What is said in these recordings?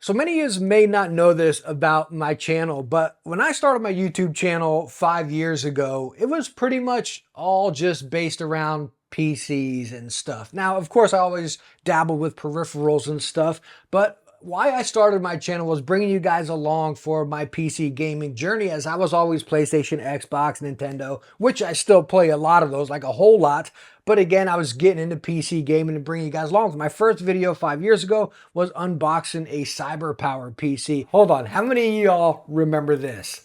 So many of you may not know this about my channel, but when I started my YouTube channel 5 years ago, it was pretty much all just based around PCs and stuff. Now, of course, I always dabble with peripherals and stuff, but why I started my channel was bringing you guys along for my PC gaming journey, as I was always PlayStation, Xbox, Nintendo, which I still play a lot of those, like a whole lot. But again, I was getting into PC gaming and bringing you guys along. My first video 5 years ago was unboxing a cyber-powered PC. Hold on, how many of y'all remember this?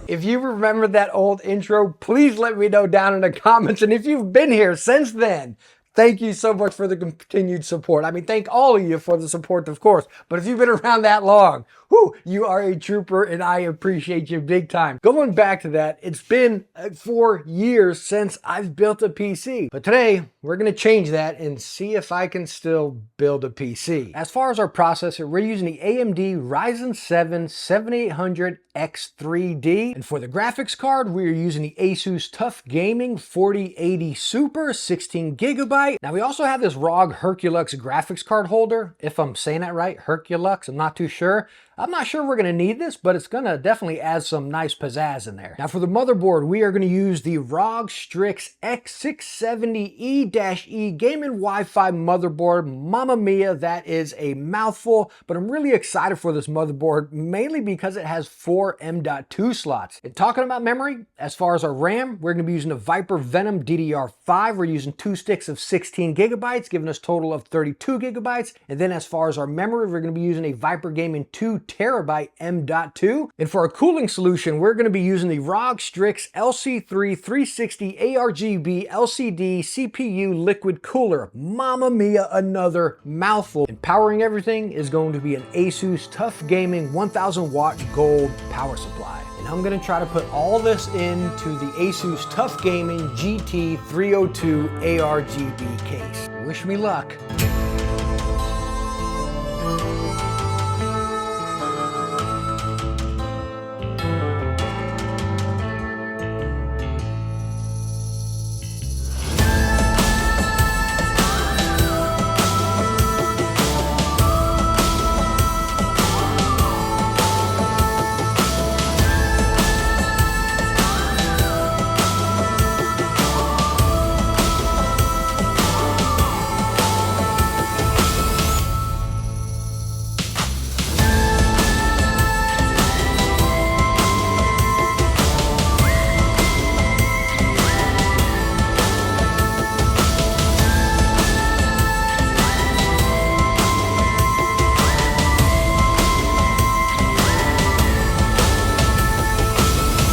If you remember that old intro, please let me know down in the comments. And if you've been here since then, thank you so much for the continued support. I mean, thank all of you for the support, of course. But if you've been around that long, whew, you are a trooper and I appreciate you big time. Going back to that, it's been 4 years since I've built a PC. But today, we're going to change that and see if I can still build a PC. As far as our processor, we're using the AMD Ryzen 7 7800X3D. And for the graphics card, we're using the Asus TUF Gaming 4080 Super 16GB. Now we also have this ROG Herculux graphics card holder. If I'm saying that right, Herculux, I'm not too sure. I'm not sure we're going to need this, but it's going to definitely add some nice pizzazz in there. Now for the motherboard, we are going to use the ROG Strix X670E-E Gaming Wi-Fi motherboard. Mamma mia, that is a mouthful, but I'm really excited for this motherboard, mainly because it has 4 M.2 slots. And talking about memory, as far as our RAM, we're going to be using a Viper Venom DDR5. We're using 2 sticks of 16GB, giving us a total of 32GB. And then as far as our memory, we're going to be using a Viper Gaming 2TB M.2. And for our cooling solution, we're going to be using the ROG Strix LC3 360 ARGB LCD CPU liquid cooler. Mamma mia, another mouthful. And powering everything is going to be an Asus TUF Gaming 1000 watt gold power supply. And I'm going to try to put all this into the Asus TUF Gaming GT302 ARGB case. Wish me luck.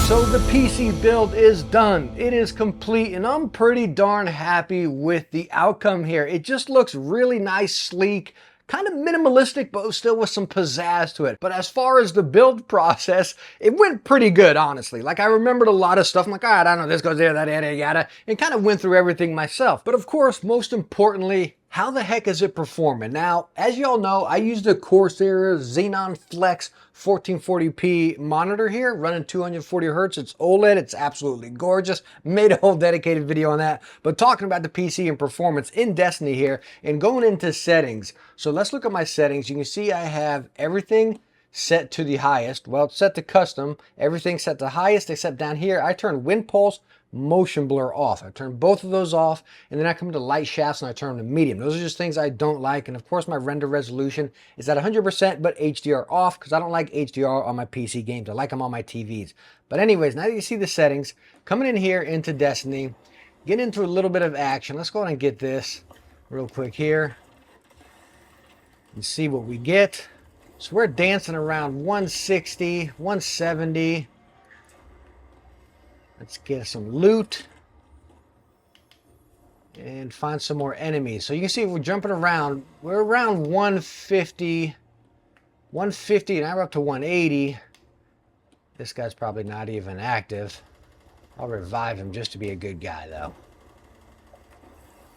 So the PC build is done. It is complete and I'm pretty darn happy with the outcome here. It just looks really nice, sleek, kind of minimalistic, but still with some pizzazz to it. But as far as the build process, it went pretty good, honestly. Like I remembered a lot of stuff. I'm like, all right, I know this goes there, that, yada, yada, and kind of went through everything myself. But of course, most importantly, how the heck is it performing? Now, as y'all know, I used a Corsair Xenon Flex 1440p monitor here, running 240 hertz. It's OLED. It's absolutely gorgeous. Made a whole dedicated video on that. But talking about the PC and performance in Destiny here and going into settings. So let's look at my settings. You can see I have everything set to the highest. Well, it's set to custom. Everything's set to highest except down here. I turn wind pulse, motion blur off. I turn both of those off, and then I come to light shafts and I turn them to medium. Those are just things I don't like. And of course my render resolution is at 100%, but HDR off, because I don't like HDR on my PC games. I like them on my TVs. But anyways, now that you see the settings, coming in here into Destiny, get into a little bit of action. Let's go ahead and get this real quick here and see what we get. So we're dancing around 160, 170. Let's get some loot and find some more enemies. So you can see we're jumping around. We're around 150, and now we're up to 180. This guy's probably not even active. I'll revive him just to be a good guy, though.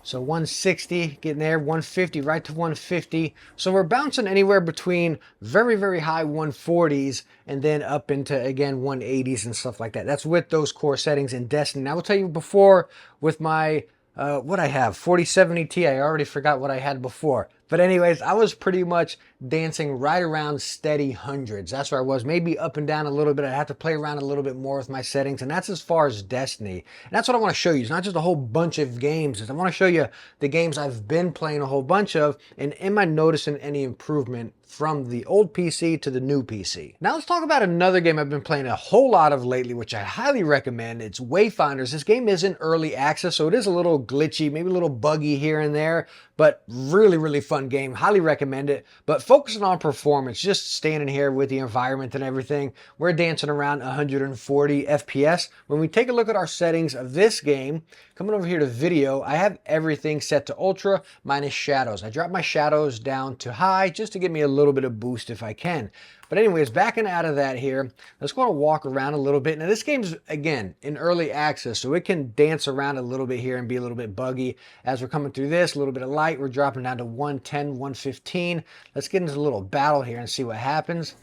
So 160, getting there, 150, right to 150. So we're bouncing anywhere between very, very high 140s and then up into, again, 180s and stuff like that. That's with those core settings in Destiny. Now, I will tell you before with my, what I have, 4070 Ti, I already forgot what I had before. But anyways, I was pretty much dancing right around steady hundreds. That's where I was, maybe up and down a little bit. I have to play around a little bit more with my settings, and that's as far as Destiny. And that's what I want to show you. It's not just a whole bunch of games. I want to show you the games I've been playing a whole bunch of, and am I noticing any improvement from the old PC to the new PC. Now let's talk about another game I've been playing a whole lot of lately, which I highly recommend. It's Wayfinders. This game is in early access, so it is a little glitchy, maybe a little buggy here and there, but really, really fun game. Highly recommend it. But focusing on performance, just standing here with the environment and everything, we're dancing around 140 FPS. When we take a look at our settings of this game, coming over here to video, I have everything set to ultra minus shadows. I drop my shadows down to high just to give me a little bit of boost if I can. But anyways, backing out of that here, let's go and walk around a little bit. Now this game's, again, in early access, so it can dance around a little bit here and be a little bit buggy. As we're coming through this, a little bit of light, we're dropping down to 110, 115. Let's get into a little battle here and see what happens.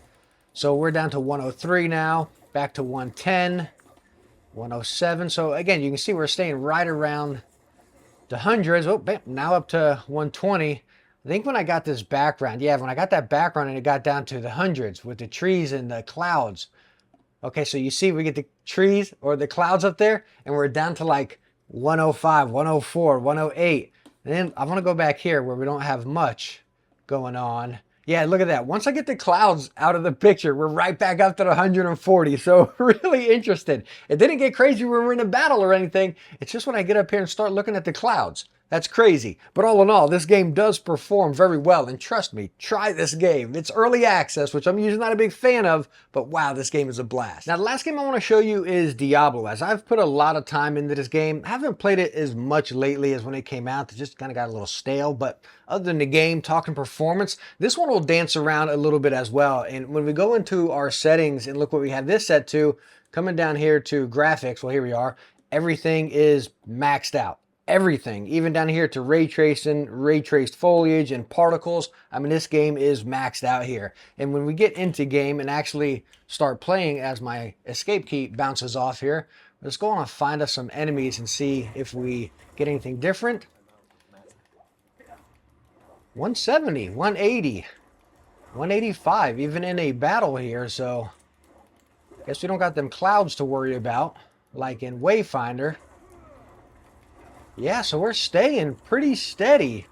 So we're down to 103 now, back to 110, 107. So again, you can see we're staying right around the hundreds. Oh, bam, now up to 120. I think when I got this background, yeah, when I got that background and it got down to the hundreds with the trees and the clouds. Okay, so you see we get the trees or the clouds up there and we're down to like 105, 104, 108. And then I want to go back here where we don't have much going on. Yeah, look at that. Once I get the clouds out of the picture, we're right back up to the 140. So really interested. It didn't get crazy when we're in a battle or anything. It's just when I get up here and start looking at the clouds. That's crazy. But all in all, this game does perform very well. And trust me, try this game. It's early access, which I'm usually not a big fan of, but wow, this game is a blast. Now, the last game I want to show you is Diablo. As I've put a lot of time into this game, I haven't played it as much lately as when it came out. It just kind of got a little stale. But other than the game, talking performance, this one will dance around a little bit as well. And when we go into our settings and look what we have this set to, coming down here to graphics, well, here we are. Everything is maxed out. Everything, even down here to ray tracing, ray traced foliage and particles. I mean, this game is maxed out here. And when we get into game and actually start playing as my escape key bounces off here, let's go on and find us some enemies and see if we get anything different. 170, 180, 185, even in a battle here. So guess we don't got them clouds to worry about like in Wayfinder. Yeah, so we're staying pretty steady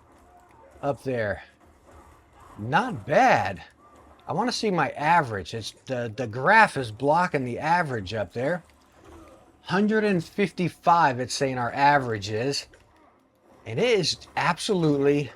up there. Not bad. I want to see my average. It's the graph is blocking the average up there. 155, it's saying our average is. And it is absolutely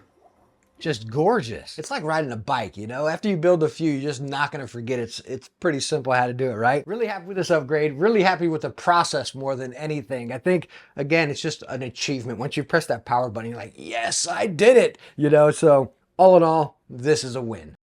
just gorgeous. It's like riding a bike, you know? After you build a few, you're just not gonna forget it's pretty simple how to do it, right? Really happy with this upgrade, really happy with the process more than anything. I think, again, it's just an achievement. Once you press that power button, you're like, yes, I did it, you know? So all in all, this is a win.